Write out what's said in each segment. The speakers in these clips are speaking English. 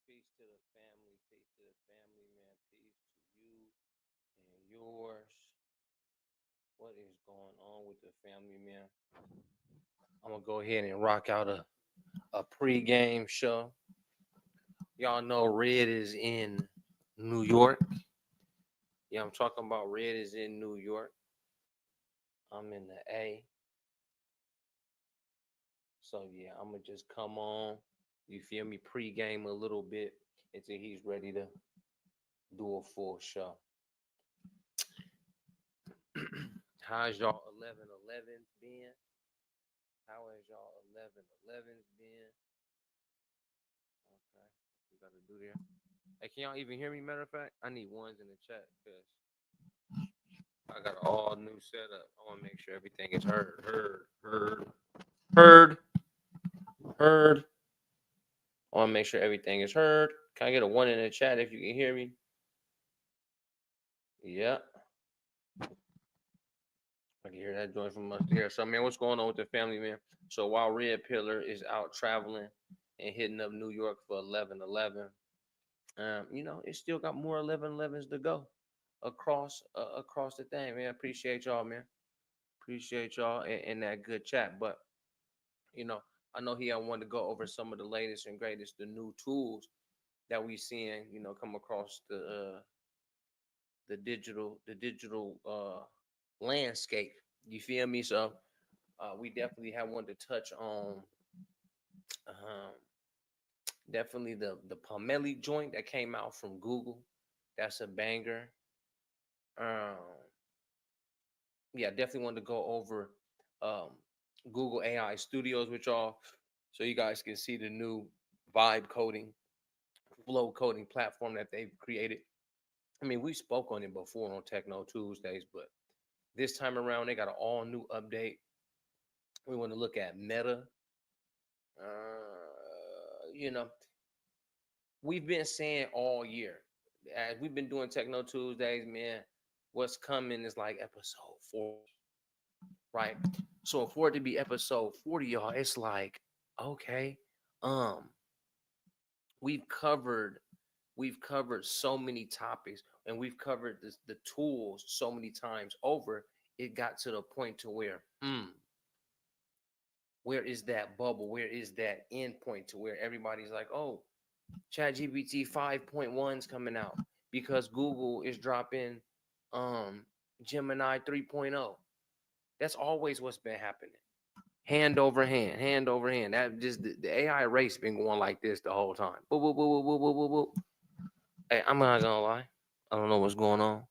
Peace to the family. Peace to the family, man. Peace to you and yours. What is going on with the family, man? I'm gonna go ahead and rock out a pregame show. Y'all know Red is in New York. Yeah, I'm talking about Red is in New York. I'm in the A. So yeah, I'm gonna just come on. You feel me? Pregame a little bit until he's ready to do a full show. How's y'all 11 been? How has y'all 11 been? Okay, we gotta do there. Hey, can y'all even hear me? Matter of fact, I need ones in the chat because I got an all new setup. I want to make sure everything is heard, heard. I want to make sure everything is heard. Can I get a one in the chat if you can hear me? Yeah, I can hear that joint from up here. So, man, what's going on with the family, man? So, while Red Pillar is out traveling and hitting up New York for 11/11, it still got more 11/11s to go across the thing, man. Appreciate y'all, man. Appreciate y'all in that good chat. But you know, I know he wanted to go over some of the latest and greatest, the new tools that we seeing, come across the digital landscape. You feel me? So we definitely have wanted to touch on um, definitely the Pomeli joint that came out from Google. That's a banger. Um, yeah, definitely wanted to go over um, Google AI Studios with y'all, so you guys can see the new vibe coding, flow coding platform that they've created. I mean, we spoke on it before on Techno Tuesdays, but this time around they got an all new update. We want to look at Meta. You know, we've been saying all year as we've been doing Techno Tuesdays, man. What's coming is like episode 4, right? So for it to be episode 40, y'all, it's like, okay, um, we've covered we've covered so many topics and we've covered the tools so many times over. It got to the point to where, where is that bubble? Where is that end point to where everybody's like, oh, ChatGPT 5.1 is coming out because Google is dropping um Gemini 3.0. That's always what's been happening. Hand over hand, hand over hand. That just the AI race been going like this the whole time. Boop, boop, boop, boop, boop, boop, boop. Hey, I'm not gonna lie. I don't know what's going on.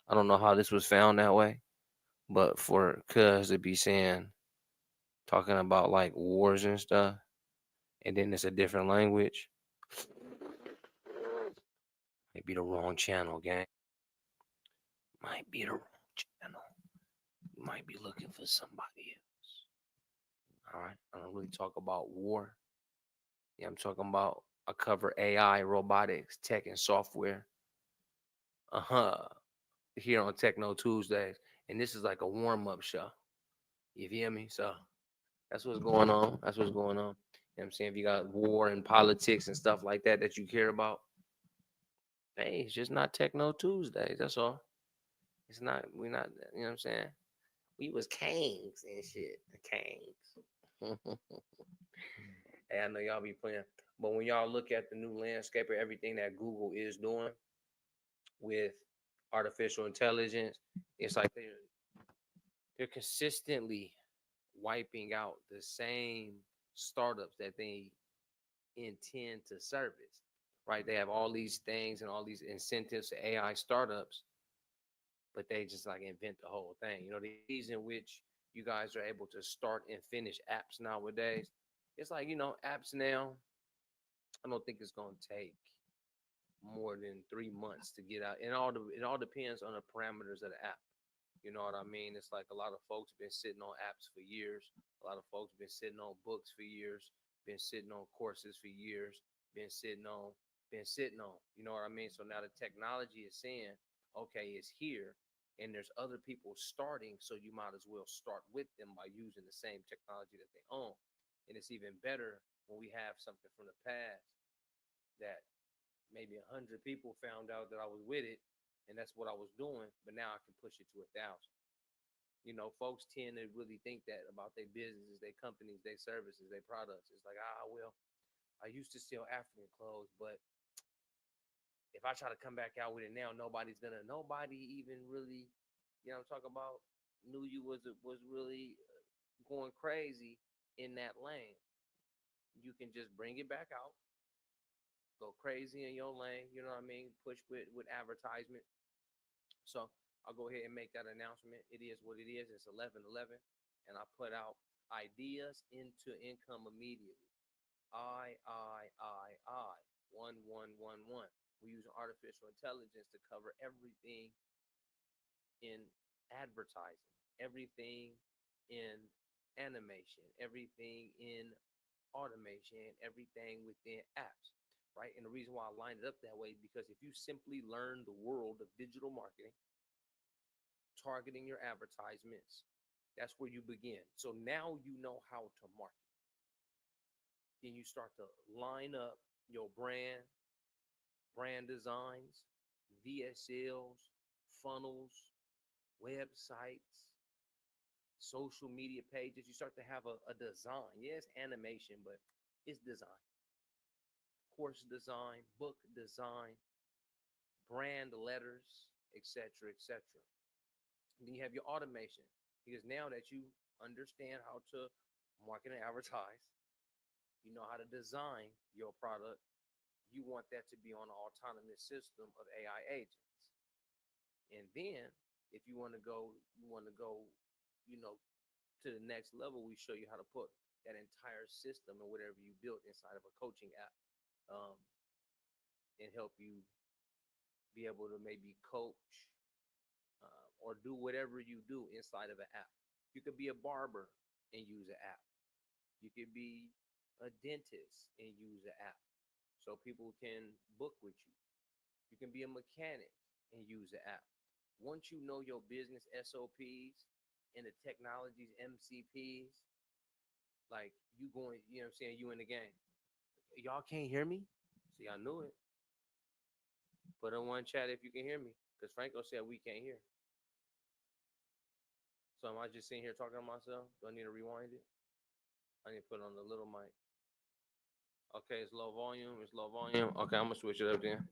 I don't know how this was found that way. But for cuz to be saying talking about like wars and stuff, and then it's a different language, might be the wrong channel, gang. Might be the wrong channel. You might be looking for somebody else. All right. I don't really talk about war. Yeah, I'm talking about I cover AI, robotics, tech, and software. Uh-huh. Here on Techno Tuesdays. And this is like a warm-up show. You feel me? So that's what's going on. That's what's going on. You know what I'm saying? If you got war and politics and stuff like that that you care about, hey, it's just not Techno Tuesdays. That's all. It's not, we're not, you know what I'm saying? We was kings and shit. The kings. Hey, I know y'all be playing. But when y'all look at the new landscape of everything that Google is doing with artificial intelligence, it's like they're consistently wiping out the same startups that they intend to service. Right? They have all these things and all these incentives to AI startups, but they just like invent the whole thing. The ease in which you guys are able to start and finish apps nowadays. It's like, apps now, I don't think it's gonna take more than 3 months to get out. And it all depends on the parameters of the app. You know what I mean? It's like a lot of folks been sitting on apps for years. A lot of folks been sitting on books for years, been sitting on courses for years, been sitting on, been sitting on. You know what I mean? So now the technology is saying, okay, it's here, and there's other people starting, so you might as well start with them by using the same technology that they own. And it's even better when we have something from the past that maybe 100 people found out that I was with it, and that's what I was doing. But now I can push it to 1,000. Folks tend to really think that about their businesses, their companies, their services, their products. It's like, well, I used to sell African clothes, but if I try to come back out with it now, nobody even really, I'm talking about, knew you was really going crazy in that lane. You can just bring it back out, go crazy in your lane. You know what I mean? Push with advertisement. So I'll go ahead and make that announcement. It is what it is. It's 11/11, and I put out ideas into income immediately. I 1111. We use artificial intelligence to cover everything in advertising, everything in animation, everything in automation, everything within apps, right? And the reason why I lined it up that way, because if you simply learn the world of digital marketing, targeting your advertisements, that's where you begin. So now you know how to market. Then you start to line up your brand designs, VSLs, funnels, websites, social media pages. You start to have a design. Yeah, it's animation, but it's design. Course design, book design, brand letters, etc., etc. Then you have your automation, because now that you understand how to market and advertise, you know how to design your product, you want that to be on an autonomous system of AI agents. And then if you want to go, you know, to the next level, we show you how to put that entire system and whatever you built inside of a coaching app, um, and help you be able to maybe coach, or do whatever you do inside of an app. You could be a barber and use an app. You could be a dentist and use an app so people can book with you. You can be a mechanic and use the app. Once you know your business SOPs and the technologies, MCPs, like you going, you know what I'm saying, you in the game. Y'all can't hear me? See, I knew it. Put in one chat if you can hear me, because Franco said we can't hear. So am I just sitting here talking to myself? Do I need to rewind it? I need to put on the little mic. Okay, it's low volume. It's low volume. Okay, I'm gonna switch it up then.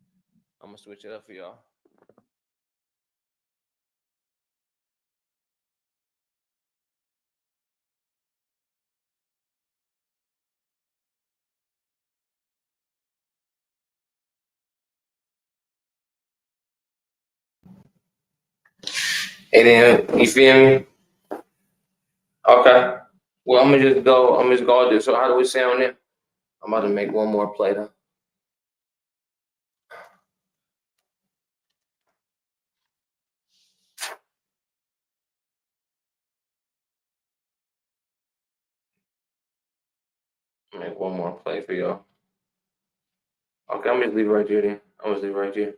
I'm gonna switch it up for y'all. And then you feel me? Okay. Well, I'm gonna just go. I'm just go this. So how do we sound there? I'm about to make one more play though. Make one more play for y'all. Okay, I'm just leave it right there then. I'm just leave it right there.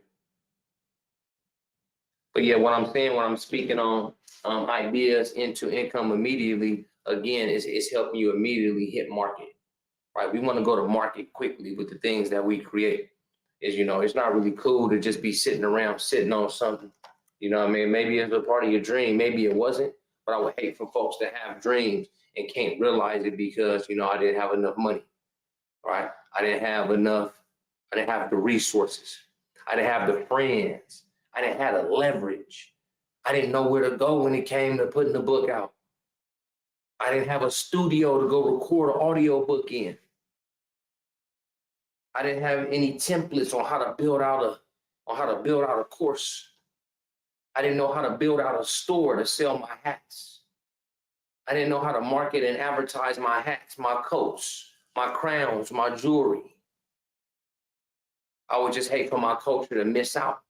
But yeah, what I'm saying, what I'm speaking on, ideas into income immediately, again, is helping you immediately hit market, right? We want to go to market quickly with the things that we create. It's not really cool to just be sitting around, sitting on something. You know what I mean? Maybe it's a part of your dream, maybe it wasn't, but I would hate for folks to have dreams and can't realize it because, I didn't have enough money, right? I didn't have the resources. I didn't have the friends. I didn't have the leverage. I didn't know where to go when it came to putting the book out. I didn't have a studio to go record an audio book in. I didn't have any templates on how to build out a course. I didn't know how to build out a store to sell my hats. I didn't know how to market and advertise my hats, my coats, my crowns, my jewelry. I would just hate for my culture to miss out.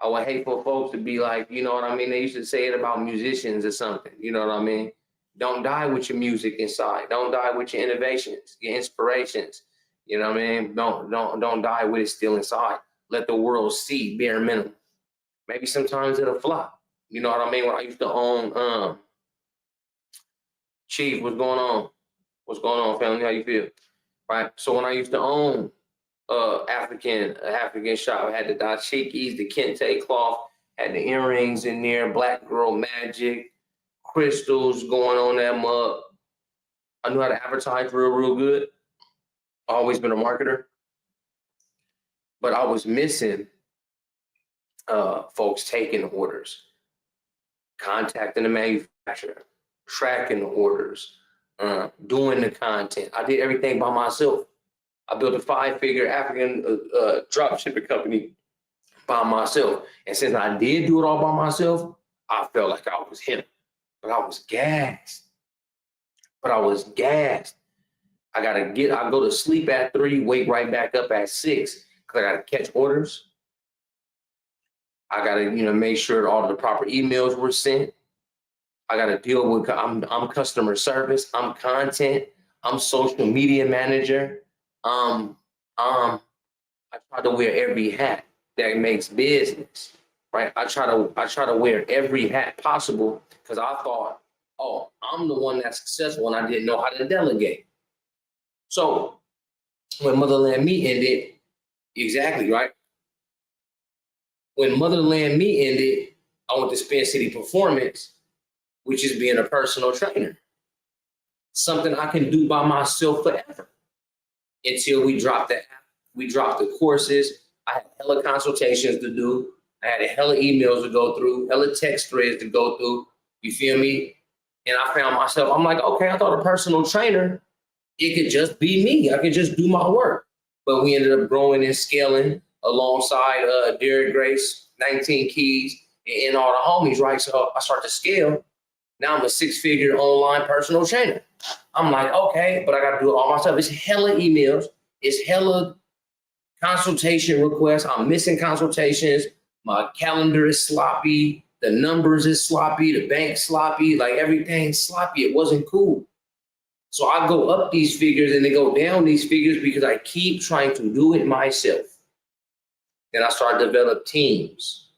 I would hate for folks to be like, you know what I mean? They used to say it about musicians or something. You know what I mean? Don't die with your music inside. Don't die with your innovations, your inspirations. You know what I mean? Don't die with it still inside. Let the world see bare minimum. Maybe sometimes it'll flop. You know what I mean? When I used to own Chief, what's going on? What's going on, family? How you feel? Right. So when I used to own African shop. I had the dashikis, the kente cloth, had the earrings in there, black girl magic, crystals going on that mug. I knew how to advertise real good. Always been a marketer, but I was missing folks taking orders, contacting the manufacturer, tracking the orders, doing the content. I did everything by myself. I built a 5-figure African drop shipping company by myself. And since I did do it all by myself, I felt like I was him. But I was gassed. I go to sleep at 3, wake right back up at 6, because I gotta catch orders. I gotta, make sure all the proper emails were sent. I gotta deal with, I'm customer service, I'm content, I'm social media manager. I try to wear every hat that makes business, right? I try to wear every hat possible, because I thought, oh, I'm the one that's successful, and I didn't know how to delegate. So when Motherland Me ended, exactly right. When Motherland Me ended, I went to Spin City Performance, which is being a personal trainer. Something I can do by myself forever until we dropped the app. We dropped the courses. I had hella consultations to do. I had a hella emails to go through, hella text threads to go through. You feel me? And I found myself, I'm like, okay, I thought a personal trainer, it could just be me. I could just do my work. But we ended up growing and scaling alongside Derek Grace, 19 Keys, and all the homies, right? So I start to scale. Now I'm a 6-figure online personal trainer. I'm like, okay, but I got to do it all myself. It's hella emails. It's hella consultation requests. I'm missing consultations. My calendar is sloppy. The numbers is sloppy. The bank's sloppy. Like, everything's sloppy. It wasn't cool. So I go up these figures and they go down these figures because I keep trying to do it myself. Then I start to develop teams.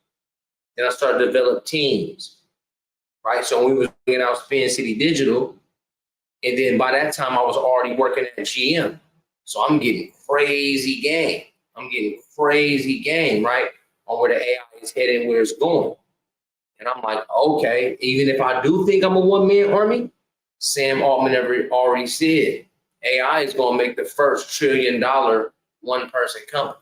Right? So we was bringing out Spin City Digital. And then by that time, I was already working at GM. So I'm getting crazy game. Right? On where the AI is heading, where it's going. And I'm like, okay, even if I do think I'm a one-man army, Sam Altman already said, AI is going to make the first $1 trillion one-person company.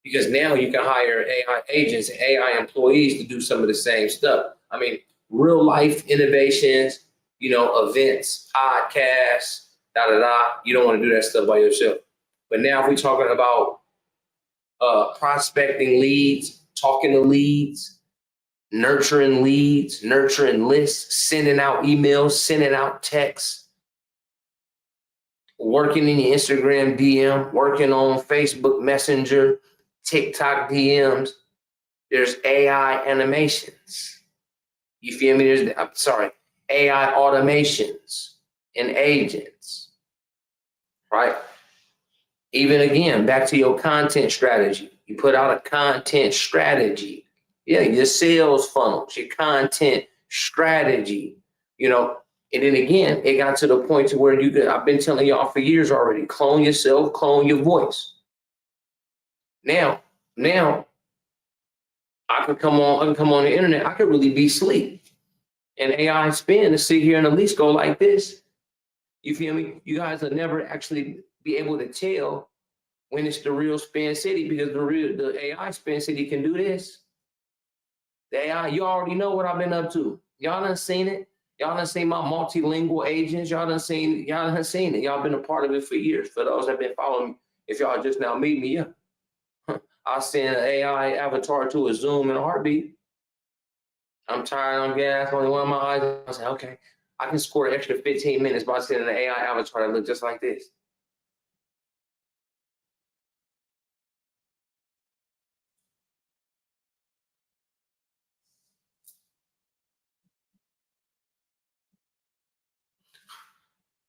Because now you can hire AI agents and AI employees to do some of the same stuff. I mean, real life innovations, events, podcasts, You don't want to do that stuff by yourself. But now if we're talking about prospecting leads, talking to leads, nurturing leads, nurturing lists, sending out emails, sending out texts, working in your Instagram DM, working on Facebook Messenger, TikTok DMs. There's AI animations. You feel me? AI automations and agents, right? Even again, back to your content strategy. You put out a content strategy. Yeah, your sales funnels, your content strategy, and then again, it got to the point to where I've been telling y'all for years already, clone yourself, clone your voice. Now, I can come on the internet, I could really be asleep. And AI spin to sit here and at least go like this. You feel me? You guys will never actually be able to tell when it's the real Spin City, because the AI Spin City can do this. The AI, you already know what I've been up to. Y'all done seen it. Y'all done seen my multilingual agents. Y'all done seen it. Y'all been a part of it for years. For those that have been following me, if y'all just now meet me, I send an AI avatar to a Zoom in a heartbeat. I'm tired, I'm gassed, only one of my eyes. I say, okay, I can score an extra 15 minutes by sending an AI avatar that look just like this.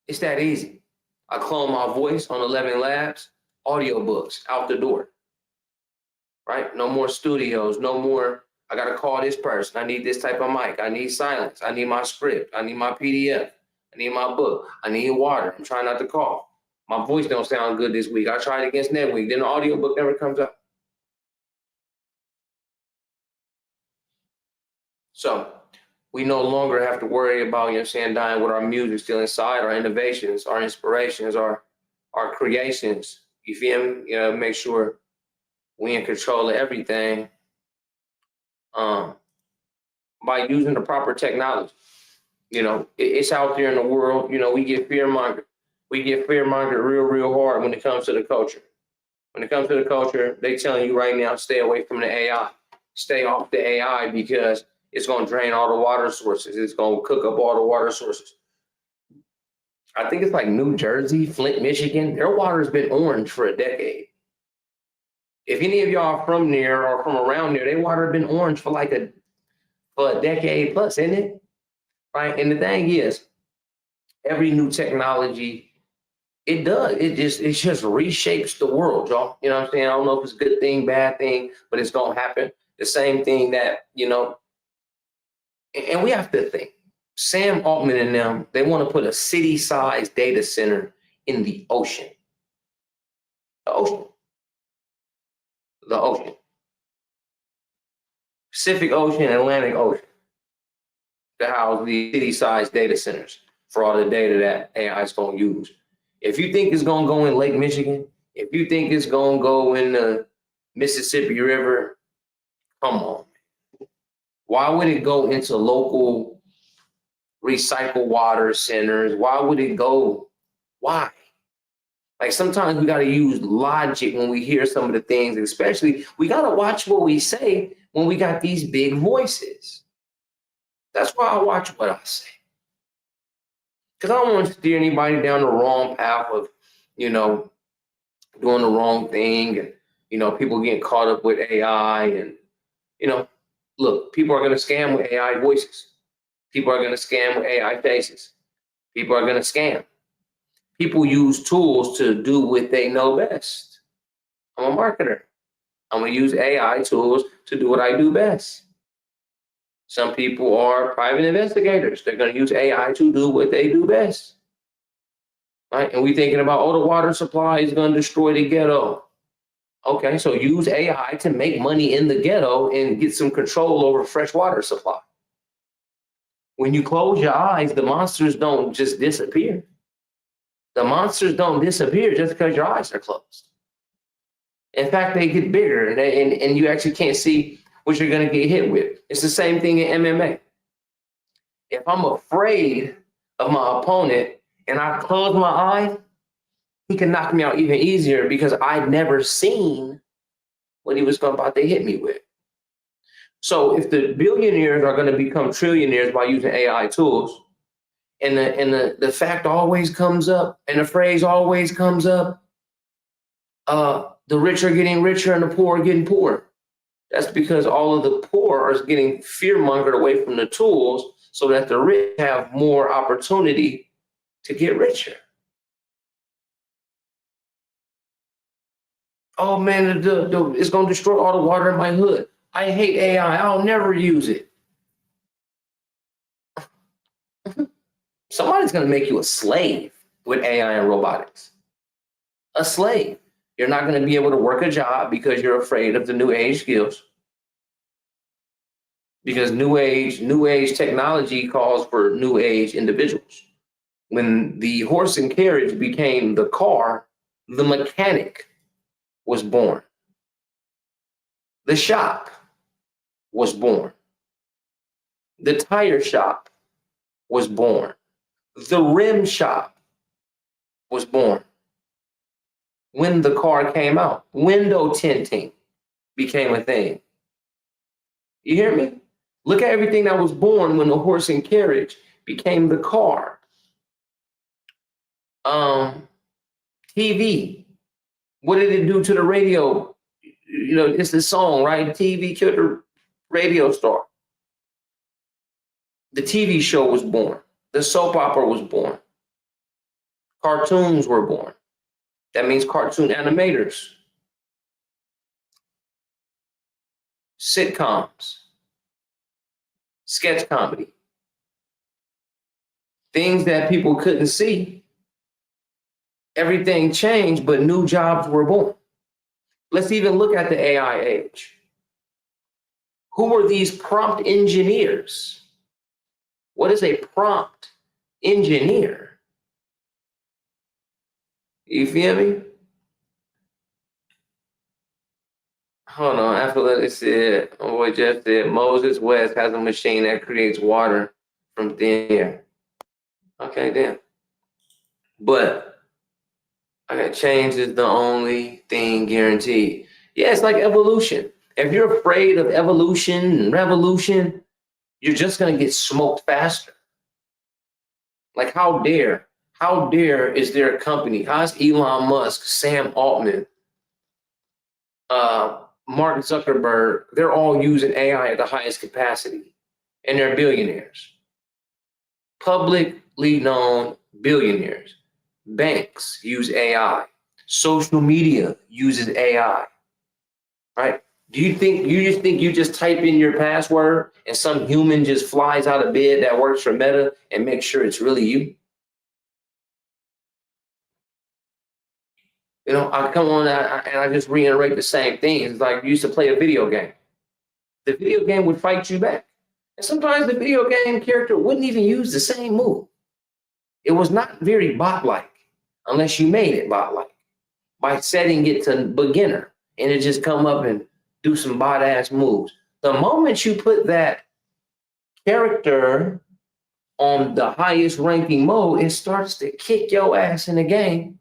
It's that easy. I clone my voice on 11 Labs, audiobooks out the door, right? No more studios, no more, I got to call this person. I need this type of mic. I need silence. I need my script. I need my PDF. I need my book. I need water. I'm trying not to cough. My voice don't sound good this week. I tried against next week. Then the audiobook never comes out. So we no longer have to worry about, you know what I'm saying, dying with our music still inside, our innovations, our inspirations, our creations. You feel me? You know, make sure we in control of everything by using the proper technology. You know, it's out there in the world. You know, we get fear mongered. We get fear mongered real hard when it comes to the culture. When it comes to the culture, they telling you right now, stay away from the AI. Stay off the AI because it's going to drain all the water sources. It's going to cook up all the water sources. I think it's like New Jersey, Flint, Michigan. Their water has been orange for a decade. If any of y'all are from there or from around there, their water has been orange for like a decade plus, isn't it? Right? And the thing is, every new technology, it does. It just reshapes the world, y'all. You know what I'm saying? I don't know if it's a good thing, bad thing, but it's gonna happen. The same thing that, you know, and we have to think. Sam Altman and them, they want to put a city-sized data center in the ocean. The ocean. The ocean. Pacific Ocean, Atlantic Ocean. To house the city-sized data centers for all the data that AI is going to use. If you think it's going to go in Lake Michigan, if you think it's going to go in the Mississippi River, come on. Why would it go into local recycle water centers? Why would it go? Why? Like sometimes we got to use logic when we hear some of the things, especially we got to watch what we say when we got these big voices. That's why I watch what I say. Because I don't want to steer anybody down the wrong path of, you know, doing the wrong thing and, you know, people getting caught up with AI and, you know, look, people are going to scam with AI voices. People are going to scam with AI faces. People are going to scam. People use tools to do what they know best. I'm a marketer. I'm going to use AI tools to do what I do best. Some people are private investigators. They're going to use AI to do what they do best. Right? And we thinking about, oh, the water supply is going to destroy the ghetto. Okay, so use AI to make money in the ghetto and get some control over fresh water supply. When you close your eyes, the monsters don't just disappear. The monsters don't disappear just because your eyes are closed. In fact, they get bigger and you actually can't see what you're going to get hit with. It's the same thing in MMA. If I'm afraid of my opponent and I close my eyes, he can knock me out even easier because I'd never seen what he was about to hit me with. So if the billionaires are going to become trillionaires by using AI tools, and the fact always comes up and the phrase always comes up, the rich are getting richer and the poor are getting poorer. That's because all of the poor are getting fear-mongered away from the tools so that the rich have more opportunity to get richer. Oh man, it's going to destroy all the water in my hood. I hate AI. I'll never use it. Somebody's going to make you a slave with AI and robotics. A slave. You're not going to be able to work a job because you're afraid of the new age skills. Because new age technology calls for new age individuals. When the horse and carriage became the car, the mechanic was born. The shop was born. The tire shop was born. The rim shop was born. When the car came out, window tinting became a thing. You hear me? Look at everything that was born when the horse and carriage became the car. TV. What did it do to the radio? You know, it's the song, right? TV killed the radio star. The TV show was born. The soap opera was born. Cartoons were born. That means cartoon animators. Sitcoms. Sketch comedy. Things that people couldn't see Everything changed, but new jobs were born. Let's even look at the AI age. Who are these prompt engineers? What is a prompt engineer? You feel me? Hold on. After that, it said, oh boy, Jeff said, Moses West has a machine that creates water from thin air. Okay, damn. But okay, change is the only thing guaranteed. Yeah, it's like evolution. If you're afraid of evolution and revolution, you're just gonna get smoked faster. Like, how dare is there a company? How's Elon Musk, Sam Altman, Mark Zuckerberg? They're all using AI at the highest capacity, and they're billionaires, publicly known billionaires. Banks use AI. Social media uses AI. Right? Do you think you just type in your password and some human just flies out of bed that works for Meta and makes sure it's really you? You know, I come on and I just reiterate the same thing. It's like you used to play a video game. The video game would fight you back. And sometimes the video game character wouldn't even use the same move. It was not very bot-like unless you made it bot-like by setting it to beginner and it just come up and do some bot-ass moves. The moment you put that character on the highest ranking mode, it starts to kick your ass in the game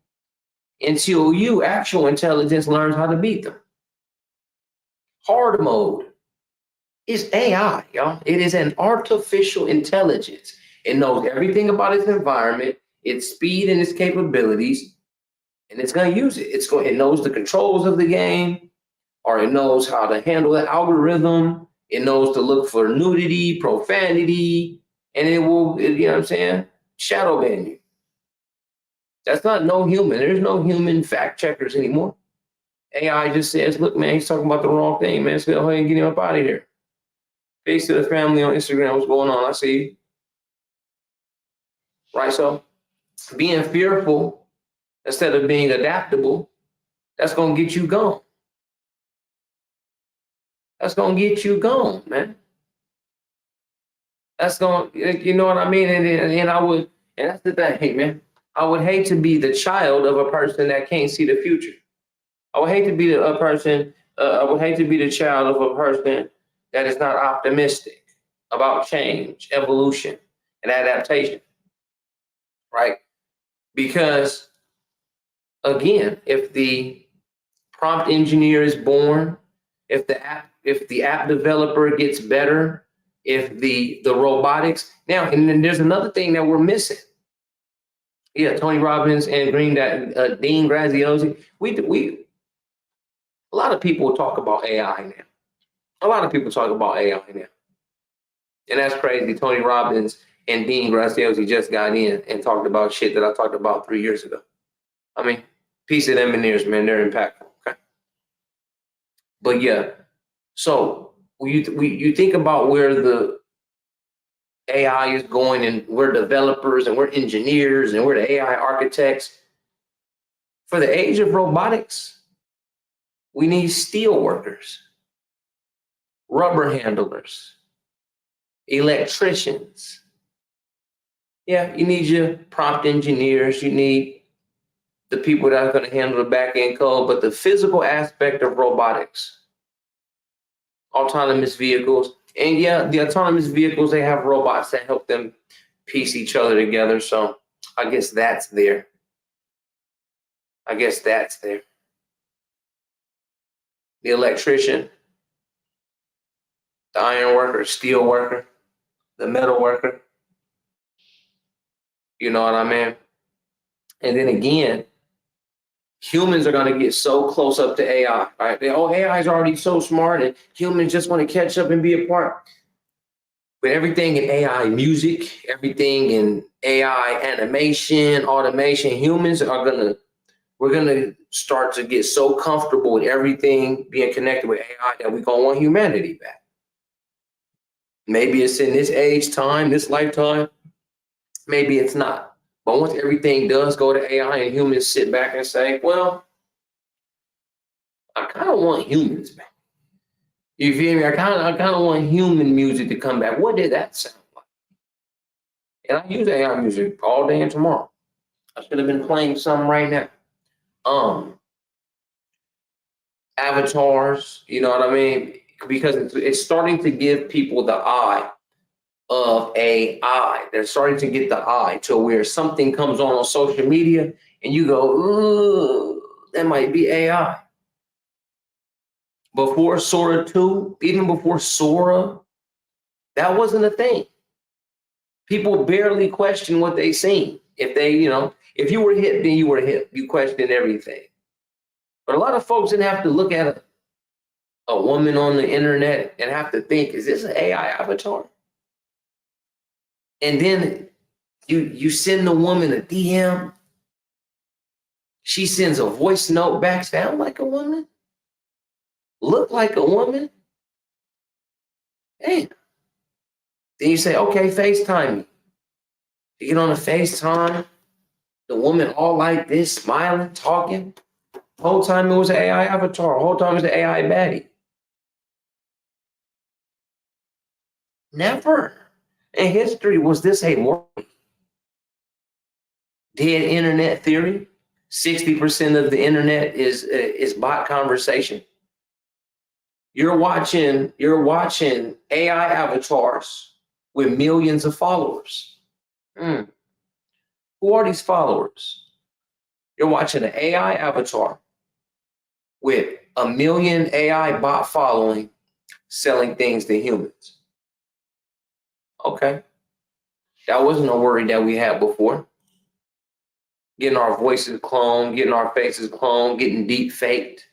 until you, actual intelligence, learns how to beat them. Hard mode is AI, y'all. It is an artificial intelligence. It knows everything about its environment, its speed and its capabilities, and it's going to use it. It knows the controls of the game, or it knows how to handle the algorithm. It knows to look for nudity, profanity, and it will, you know what I'm saying, shadow ban you. That's not no human. There's no human fact checkers anymore. AI just says, look, man, he's talking about the wrong thing, man. So go ahead and get him up out of here. Face to the family on Instagram. What's going on? I see you. Right? So being fearful instead of being adaptable, that's going to get you gone. That's going to get you gone, man. That's going to, you know what I mean? And I would, and that's the thing, man. I would hate to be the child of a person that can't see the future. I would hate to be a person, I would hate to be the child of a person that is not optimistic about change, evolution, and adaptation, right? Because, again, if the prompt engineer is born, if the app developer gets better, if the robotics, now, and then there's another thing that we're missing. Yeah, Tony Robbins and Dean Graziosi. A lot of people talk about AI now. A lot of people talk about AI now. And that's crazy. Tony Robbins and Dean Graziosi just got in and talked about shit that I talked about 3 years ago. I mean, peace of them and theirs, man. They're impactful. Okay. But yeah, so you think about where the AI is going, and we're developers and we're engineers and we're the AI architects. For the age of robotics, we need steel workers, rubber handlers, electricians. Yeah, you need your prompt engineers. You need the people that are going to handle the back end code, but the physical aspect of robotics, autonomous vehicles. And yeah, the autonomous vehicles, they have robots that help them piece each other together. So I guess that's there. The electrician, the iron worker, steel worker, the metal worker. You know what I mean? And then again, humans are going to get so close up to AI, right? AI is already so smart and humans just want to catch up and be a part. But everything in AI music, everything in AI animation, automation, we're going to start to get so comfortable with everything being connected with AI that we're going to want humanity back. Maybe it's in this age, time, this lifetime. Maybe it's not. But once everything does go to AI and humans sit back and say, well, I kind of want humans back. You feel me? I kind of want human music to come back. What did that sound like? And I use AI music all day and tomorrow. I should have been playing some right now. Avatars, you know what I mean? Because it's starting to give people the eye of AI. They're starting to get the eye to where something comes on social media and you go, ooh, that might be AI. Before Sora 2, even before Sora, that wasn't a thing. People barely question what they seen. If they, if you were hit, then you were hit. You questioned everything. But a lot of folks didn't have to look at a woman on the internet and have to think, is this an AI avatar? And then you send the woman a DM. She sends a voice note back, sound like a woman, look like a woman. Damn. Then you say, okay, FaceTime me. You get on a FaceTime, the woman all like this, smiling, talking. The whole time it was an AI avatar. The whole time it was an AI baddie. Never in history was this a worry. Dead internet theory. 60% of the internet is bot conversation. You're watching AI avatars with millions of followers. Who are these followers? You're watching an AI avatar with a million AI bot following selling things to humans. Okay. That wasn't a worry that we had before. Getting our voices cloned, getting our faces cloned, getting deep faked.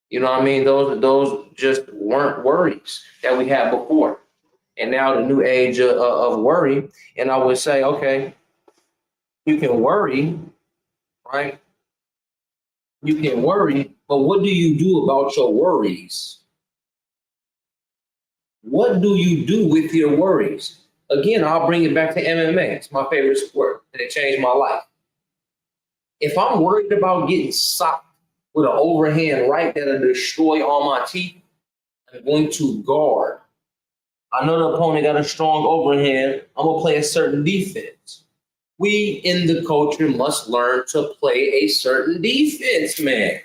You know what I mean? Those just weren't worries that we had before. And now the new age of worry. And I would say, okay, you can worry, right? You can worry, but what do you do about your worries? What do you do with your worries? Again, I'll bring it back to MMA. It's my favorite sport, and it changed my life. If I'm worried about getting socked with an overhand right that'll destroy all my teeth, I'm going to guard. I know the opponent got a strong overhand. I'm going to play a certain defense. We in the culture must learn to play a certain defense, man.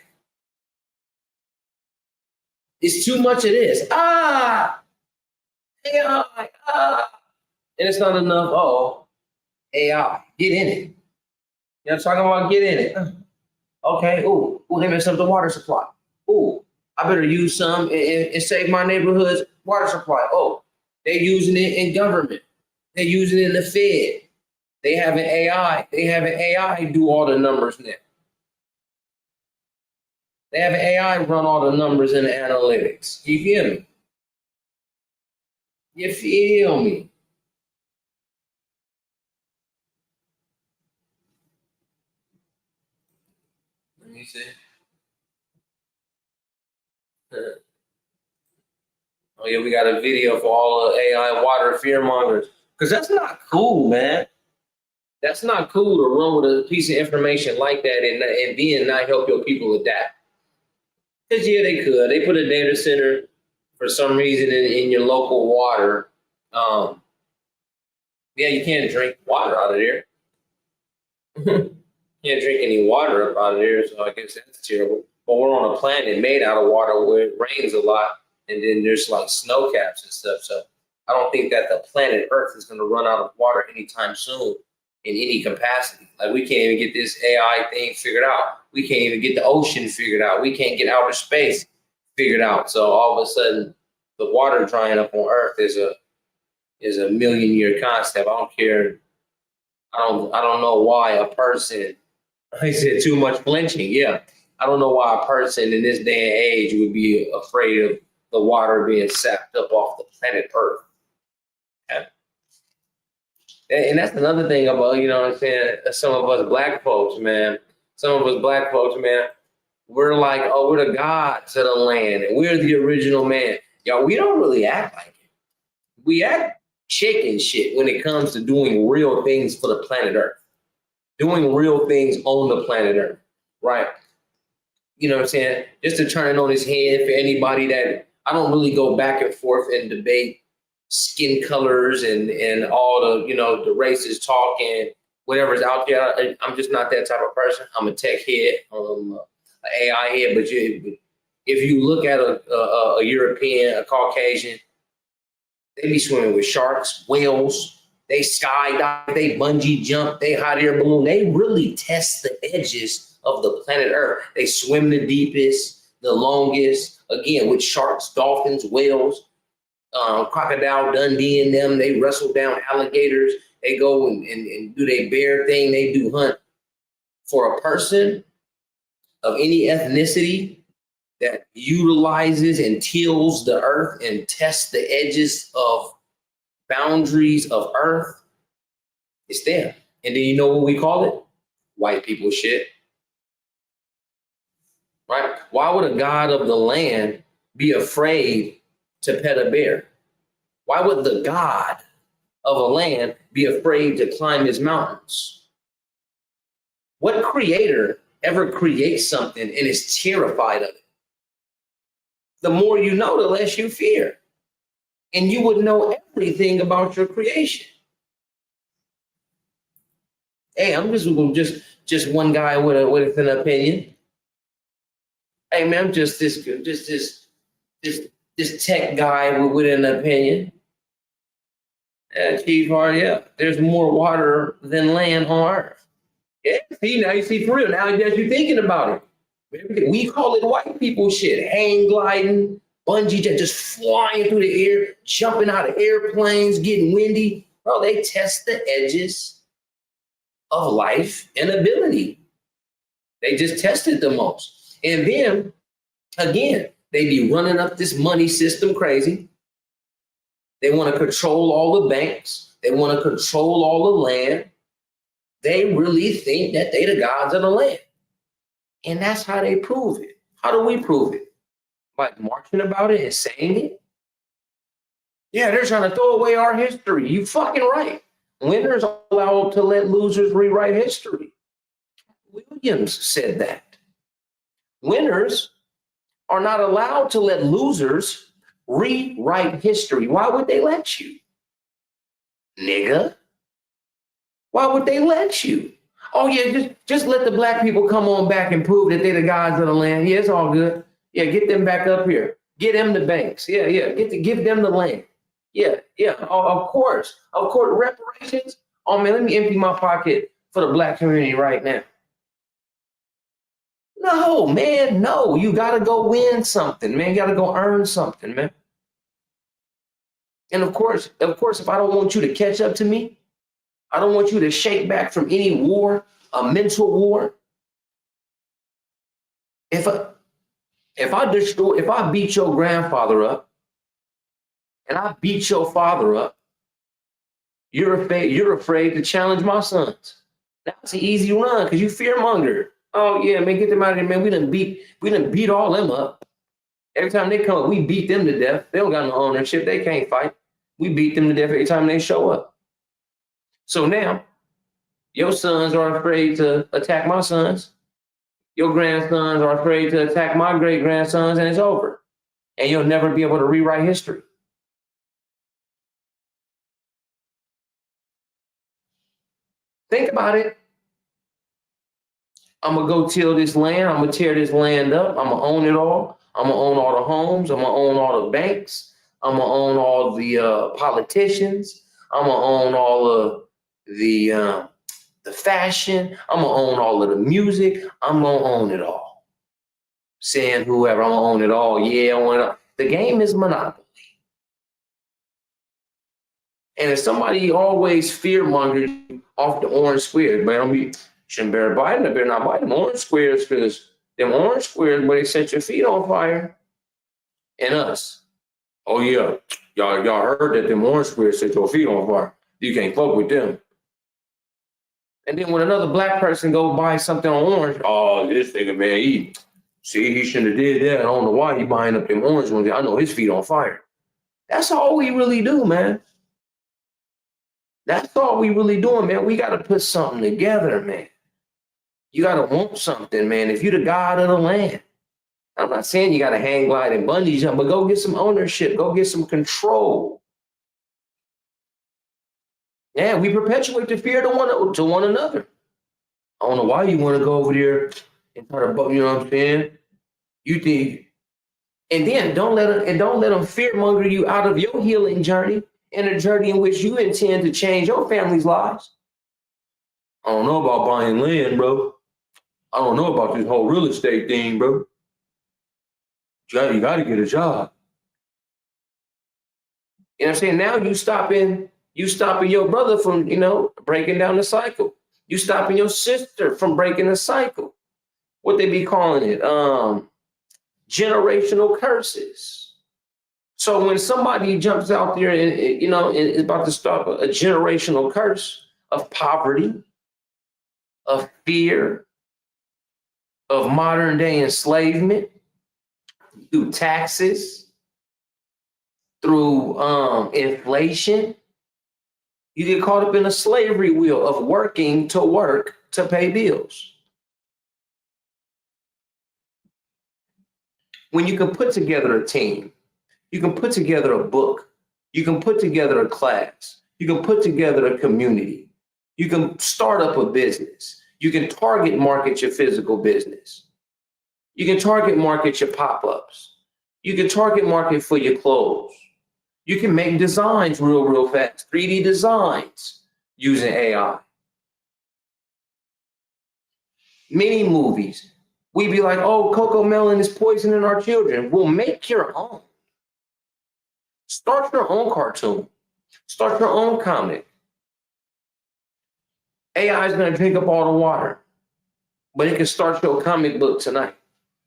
It's too much of this. AI, and it's not enough. Oh, AI, get in it. You know, I'm talking about get in it. Okay. Ooh, they messed up the water supply. Ooh, I better use some and save my neighborhood's water supply. Oh, they're using it in government. They're using it in the Fed. They have an AI. They have an AI do all the numbers now. They have an AI run all the numbers in the analytics. You feel me? You feel me? Let me see. Oh yeah, we got a video for all the AI water fearmongers. Because that's not cool, man. That's not cool to run with a piece of information like that and then not help your people adapt. Because yeah, they could. They put a data center for some reason in your local water. Yeah, you can't drink water out of there. Can't drink any water up out of there, so I guess that's terrible. But we're on a planet made out of water where it rains a lot, and then there's like snow caps and stuff. So I don't think that the planet Earth is going to run out of water anytime soon in any capacity. Like we can't even get this AI thing figured out. We can't even get the ocean figured out. We can't get outer space figured out. So all of a sudden, the water drying up on Earth is a million-year concept. I don't care. I don't know why a person. I said too much flinching. Yeah, I don't know why a person in this day and age would be afraid of the water being sapped up off the planet Earth. Okay? And that's another thing about, you know what I'm saying, some of us black folks, man. Some of us black folks, man, we're like, oh, we're the gods of the land, and we're the original man. Y'all, we don't really act like it. We act chicken shit when it comes to doing real things for the planet Earth. doing real things on the planet Earth, right? You know what I'm saying? Just to turn it on his head for anybody that I don't really go back and forth and debate skin colors and all the the racist talk and whatever's out there. I'm just not that type of person. I'm a tech head, an AI head. But if you look at a European, a Caucasian, they be swimming with sharks, whales. They skydive, they bungee jump, they hot air balloon. They really test the edges of the planet Earth. They swim the deepest, the longest, again, with sharks, dolphins, whales, crocodile Dundee in them. They wrestle down alligators. They go and do their bear thing. They do hunt. For a person of any ethnicity that utilizes and tills the earth and tests the edges of boundaries of earth, it's them. And then you know what we call it? White people shit. Right? Why would a god of the land be afraid to pet a bear? Why would the god of a land be afraid to climb his mountains? What creator ever creates something and is terrified of it? The more you know, the less you fear. And you would know everything about your creation. Hey, I'm just one guy with an opinion. Hey man, I'm just this tech guy with an opinion. Yeah, Chief Hardy, yeah. There's more water than land on Earth. Yeah, see, now you see for real. Now that you're thinking about it. We call it white people shit. Hang gliding, bungee jet, just flying through the air, jumping out of airplanes, getting windy. Bro, they test the edges of life and ability. They just test it the most. And then, again, they be running up this money system crazy. They want to control all the banks. They want to control all the land. They really think that they the gods of the land. And that's how they prove it. How do we prove it? By marching about it and saying it? Yeah, they're trying to throw away our history. You fucking right. Winners are allowed to let losers rewrite history. Williams said that. Winners are not allowed to let losers rewrite history. Why would they let you? Nigga. Why would they let you? Oh yeah, just let the black people come on back and prove that they're the gods of the land. Yeah, it's all good. Yeah, get them back up here. Get them the banks. Yeah. Give them the land. Yeah. Oh, of course. Reparations. Oh man, let me empty my pocket for the black community right now. No, man, no. You gotta go win something, man. You gotta go earn something, man. And of course, if I don't want you to catch up to me, I don't want you to shake back from any war, a mental war. If I beat your grandfather up and I beat your father up, you're afraid to challenge my sons. That's an easy run because you fearmonger. Oh yeah, man, get them out of here, man. We done beat all them up. Every time they come up, we beat them to death. They don't got no ownership. They can't fight. We beat them to death every time they show up. So now, your sons are afraid to attack my sons. Your grandsons are afraid to attack my great-grandsons, and it's over. And you'll never be able to rewrite history. Think about it. I'm going to go till this land. I'm going to tear this land up. I'm going to own it all. I'm going to own all the homes. I'm going to own all the banks. I'm going to own all the politicians. I'm going to own all of the fashion. I'm going to own all of the music. I'm going to own it all. Saying whoever, I'm going to own it all. Yeah, I want it all. The game is Monopoly. And if somebody always fear-mongers off the orange squares, man, shouldn't better buy them. I better not buy them orange squares because them orange squares, where they set your feet on fire. And us. Oh, yeah. Y'all heard that them orange squares set your feet on fire. You can't fuck with them. And then when another black person go buy something on orange, oh, this nigga, man, he shouldn't have did that. I don't know why he buying up them orange ones. I know his feet on fire. That's all we really do, man. That's all we really doing, man. We got to put something together, man. You got to want something, man. If you're the god of the land, I'm not saying you got to hang glide and bungee jump, but go get some ownership. Go get some control. Yeah, we perpetuate the fear to one another. I don't know why you want to go over there and try to, you know what I'm saying? You think, and then don't let them fear monger you out of your healing journey and a journey in which you intend to change your family's lives. I don't know about buying land, bro. I don't know about this whole real estate thing, bro. You got to get a job. You know what I'm saying? Now you stopping your brother from, breaking down the cycle. You stopping your sister from breaking the cycle. What they be calling it? Generational curses. So when somebody jumps out there and is about to start a generational curse of poverty, of fear, of modern day enslavement, through taxes, through inflation, you get caught up in a slavery wheel of working to work to pay bills. When you can put together a team, you can put together a book, you can put together a class, you can put together a community, you can start up a business, you can target market your physical business, you can target market your pop-ups, you can target market for your clothes, you can make designs real fast, 3D designs using AI. Mini movies. We be like, oh, Coco Melon is poisoning our children. Well, make your own. Start your own cartoon. Start your own comic. AI is going to drink up all the water, but it can start your comic book tonight.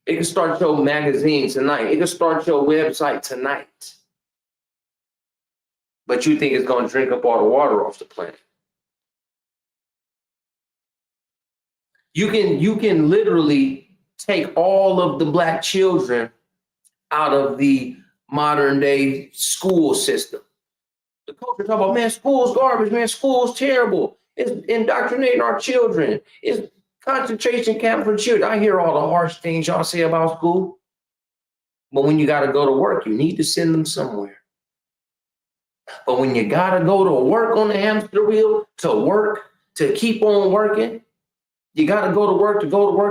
It can start your magazine tonight. It can start your website tonight. But you think it's going to drink up all the water off the planet. You can literally take all of the Black children out of the modern day school system. The culture talk about, man, school's garbage, man, school's terrible. It's indoctrinating our children. It's concentration camp for children. I hear all the harsh things y'all say about school. But when you got to go to work, you need to send them somewhere. But when you got to go to work on the hamster wheel, to work, to keep on working, you got to go to work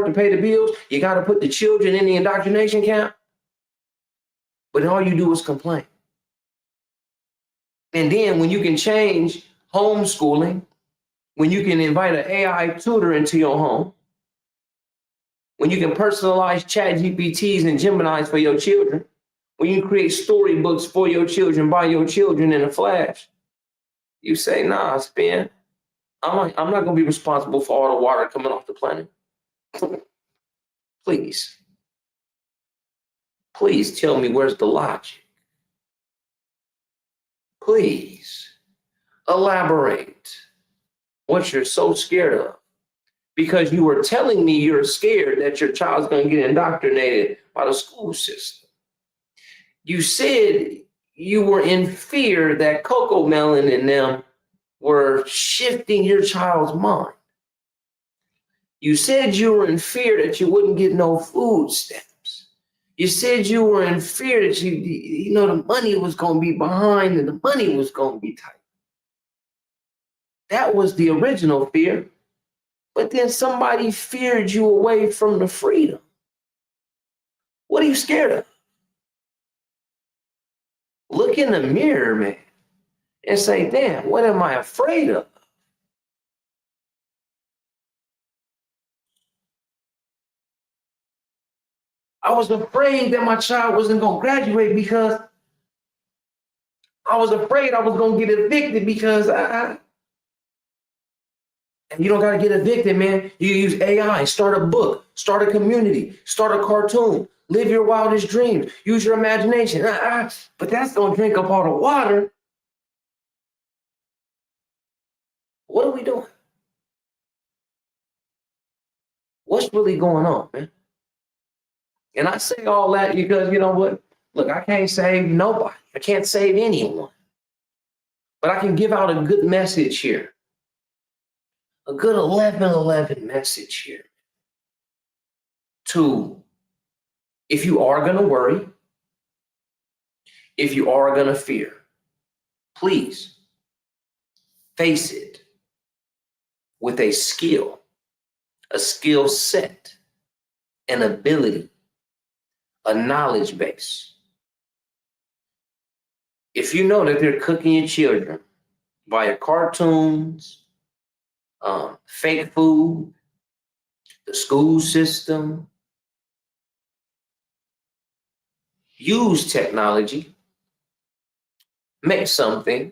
to pay the bills. You got to put the children in the indoctrination camp. But all you do is complain. And then when you can change homeschooling, when you can invite an AI tutor into your home, when you can personalize chat GPTs and Geminis for your children, when you create storybooks for your children by your children in a flash, you say, nah, Spin, I'm not going to be responsible for all the water coming off the planet. Please tell me where's the logic. Please elaborate what you're so scared of. Because you were telling me you're scared that your child's going to get indoctrinated by the school system. You said you were in fear that Coco Melon and them were shifting your child's mind. You said you were in fear that you wouldn't get no food stamps. You said you were in fear that the money was going to be behind and the money was going to be tight. That was the original fear. But then somebody feared you away from the freedom. What are you scared of? Look in the mirror, man, and say, damn, what am I afraid of? I was afraid that my child wasn't going to graduate because I was afraid I was going to get evicted because and you don't got to get evicted, man. You use AI, start a book, start a community, start a cartoon, live your wildest dreams, use your imagination. But that's going to drink up all the water. What are we doing? What's really going on, man? And I say all that because you know what? Look, I can't save nobody. I can't save anyone. But I can give out a good message here, a good 11-11 message here to, if you are going to worry, if you are going to fear, please face it with a skill set, an ability, a knowledge base. If you know that they're cooking your children via cartoons, fake food, the school system, use technology, make something,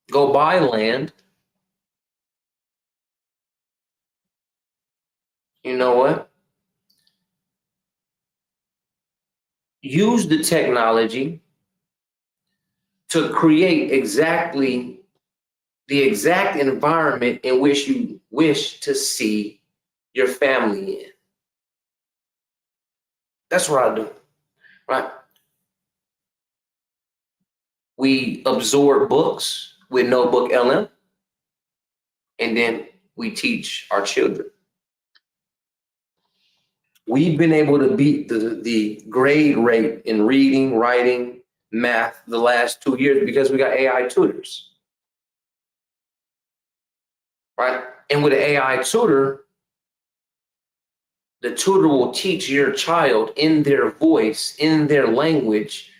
go buy land. You know what? Use the technology to create exactly the exact environment in which you wish to see your family in. That's what I do, right? We absorb books with Notebook LM, and then we teach our children. We've been able to beat the grade rate in reading, writing, math the last 2 years because we got AI tutors, right? And with an AI tutor, the tutor will teach your child in their voice, in their language,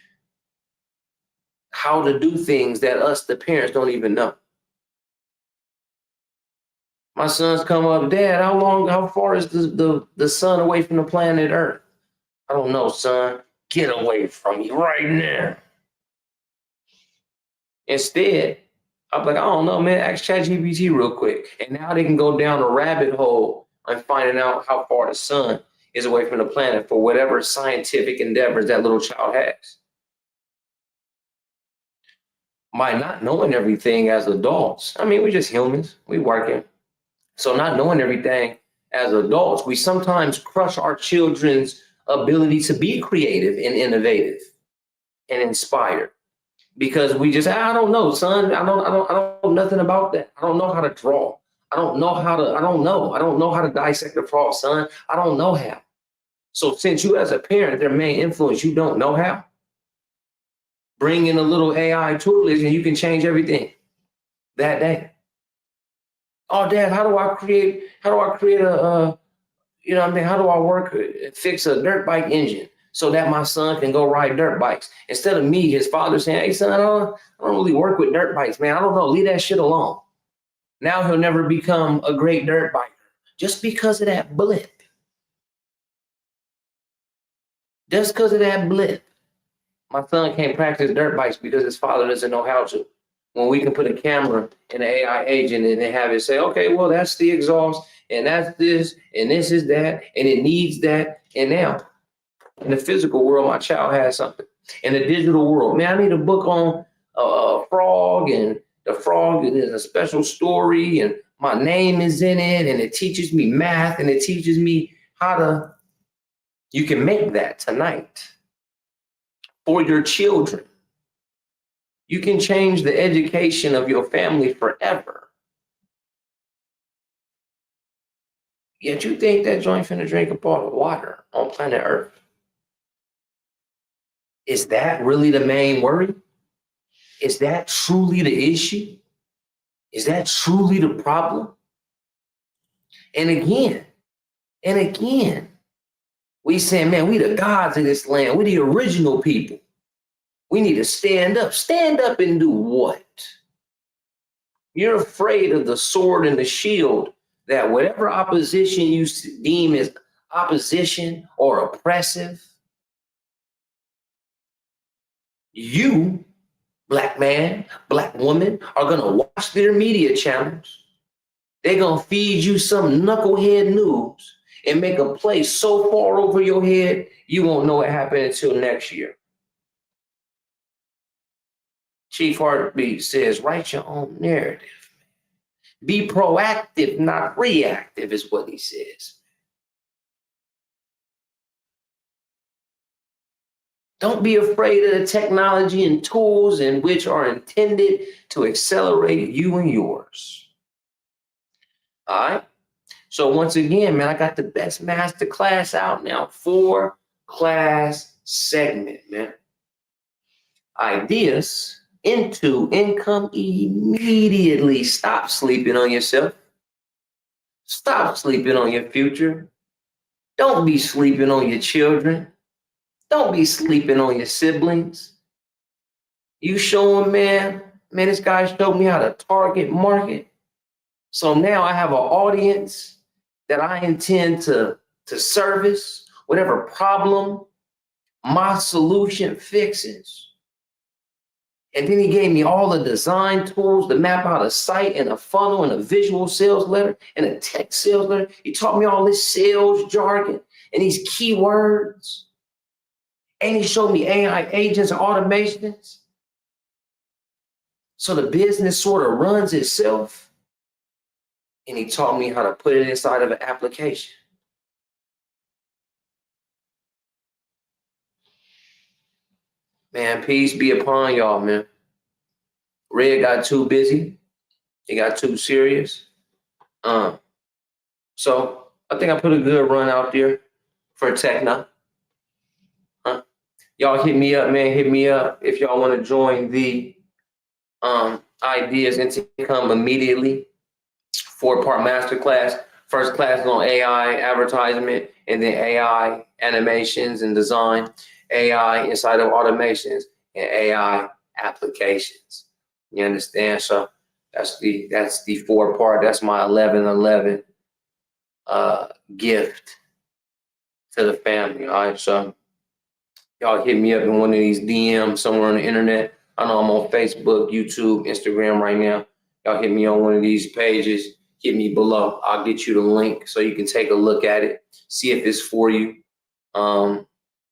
how to do things that us, the parents, don't even know. My sons come up, Dad, how far is the sun away from the planet Earth? I don't know, son. Get away from me right now. Instead, I'm like, I don't know, man. Ask ChatGPT real quick. And now they can go down a rabbit hole and finding out how far the sun is away from the planet for whatever scientific endeavors that little child has. By not knowing everything as adults, I mean, we're just humans. We working. So not knowing everything as adults, we sometimes crush our children's ability to be creative and innovative and inspired because we just, I don't know, son. I don't know nothing about that. I don't know how to draw. I don't know how to dissect a frog, son. I don't know how. So since you as a parent, their main influence, you don't know how, bring in a little AI tutelage and you can change everything that day. Oh, Dad, how do I create a you know what I mean? How do I fix a dirt bike engine so that my son can go ride dirt bikes? Instead of me, his father, saying, hey, son, I don't really work with dirt bikes, man. I don't know. Leave that shit alone. Now he'll never become a great dirt biker just because of that blip. Just because of that blip. My son can't practice dirt bikes because his father doesn't know how to. When we can put a camera and an AI agent and have it say, okay, well, that's the exhaust, and that's this, and this is that, and it needs that. And now, in the physical world, my child has something. In the digital world, man, I need a book on a frog, and the frog is a special story, and my name is in it, and it teaches me math, and it teaches me how to. You can make that tonight for your children. You can change the education of your family forever. Yet you think that joint finna drink a bottle of water on planet Earth? Is that really the main worry? Is that truly the issue? Is that truly the problem? And again, we saying, man, we the gods of this land. We the original people. We need to stand up. Stand up and do what? You're afraid of the sword and the shield, that whatever opposition you deem as opposition or oppressive, you, black man, black woman, are going to watch their media channels. They're going to feed you some knucklehead news and make a play so far over your head, you won't know what happened until next year. Chief Heartbeat says, write your own narrative. Be proactive, not reactive, is what he says. Don't be afraid of the technology and tools in which are intended to accelerate you and yours. All right. So once again, man, I got the best master class out now. 4-class segment, man. Ideas into income immediately. Stop sleeping on yourself. Stop sleeping on your future. Don't be sleeping on your children. Don't be sleeping on your siblings. You show them, man, this guy showed me how to target market. So now I have an audience that I intend to service whatever problem my solution fixes. And then he gave me all the design tools to map out a site and a funnel and a visual sales letter and a text sales letter. He taught me all this sales jargon and these keywords. And he showed me AI agents and automations. So the business sort of runs itself. And he taught me how to put it inside of an application. Man, peace be upon y'all, man. Red got too busy. He got too serious. So I think I put a good run out there for TechKNOW. Y'all hit me up, man. Hit me up if y'all want to join the ideas into income immediately. 4-part masterclass. First class is on AI advertisement, and then AI animations and design, AI inside of automations, and AI applications. You understand? So that's the 4-part. That's my 11/11 gift to the family. All right, so y'all hit me up in one of these DMs somewhere on the internet. I know I'm on Facebook, YouTube, Instagram right now. Y'all hit me on one of these pages. Hit me below. I'll get you the link so you can take a look at it, see if it's for you. I'll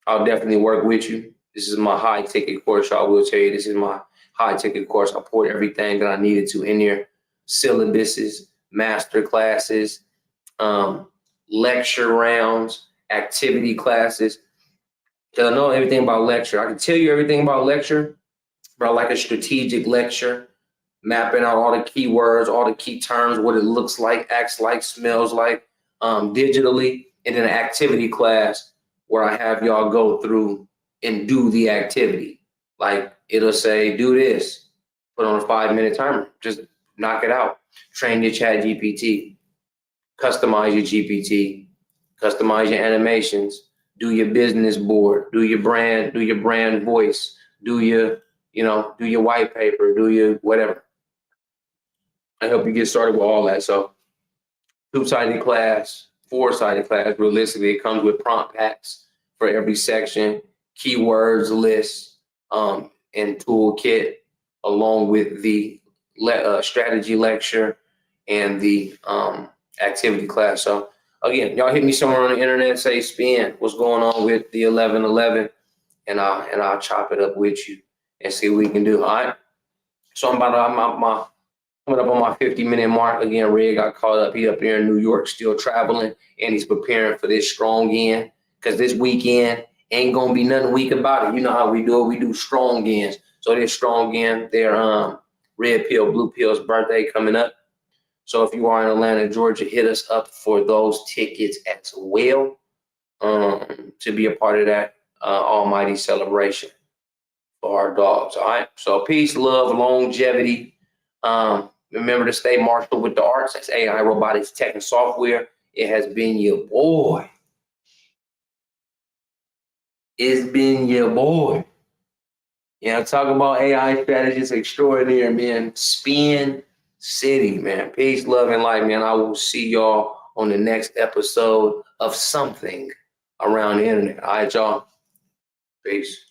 definitely work with you. This is my high ticket course. I will tell you, this is my high ticket course. I poured everything that I needed to in there: syllabuses, master classes, lecture rounds, activity classes. Because I know everything about lecture. I can tell you everything about lecture, but I like a strategic lecture, mapping out all the keywords, all the key terms, what it looks like, acts like, smells like, digitally, and then an activity class where I have y'all go through and do the activity. Like it'll say, do this, put on a 5-minute timer, just knock it out. Train your chat GPT, customize your GPT, customize your animations, do your business board, do your brand voice, do your white paper, do your whatever. I help you get started with all that. So 2-sided class, 4-sided class. Realistically, it comes with prompt packs for every section, keywords list, and toolkit, along with the strategy lecture and the activity class. So again, y'all hit me somewhere on the internet, say spin, what's going on with the 11/11, and I'll chop it up with you and see what we can do. All right. So I'm about to, coming up on my 50-minute mark. Again, Red got caught up. He up there in New York, still traveling, and he's preparing for this strong end. Because this weekend ain't gonna be nothing weak about it. You know how we do it. We do strong ends. So this strong end, their red pill, blue pill's birthday coming up. So if you are in Atlanta, Georgia, hit us up for those tickets as well, to be a part of that almighty celebration for our dogs. All right. So peace, love, longevity. Remember to stay martial with the arts. That's AI, robotics, tech, and software. It has been your boy. It's been your boy. Yeah, talk about AI strategists extraordinaire, man. Spin City, man. Peace, love, and light, man. I will see y'all on the next episode of something around the internet. All right, y'all. Peace.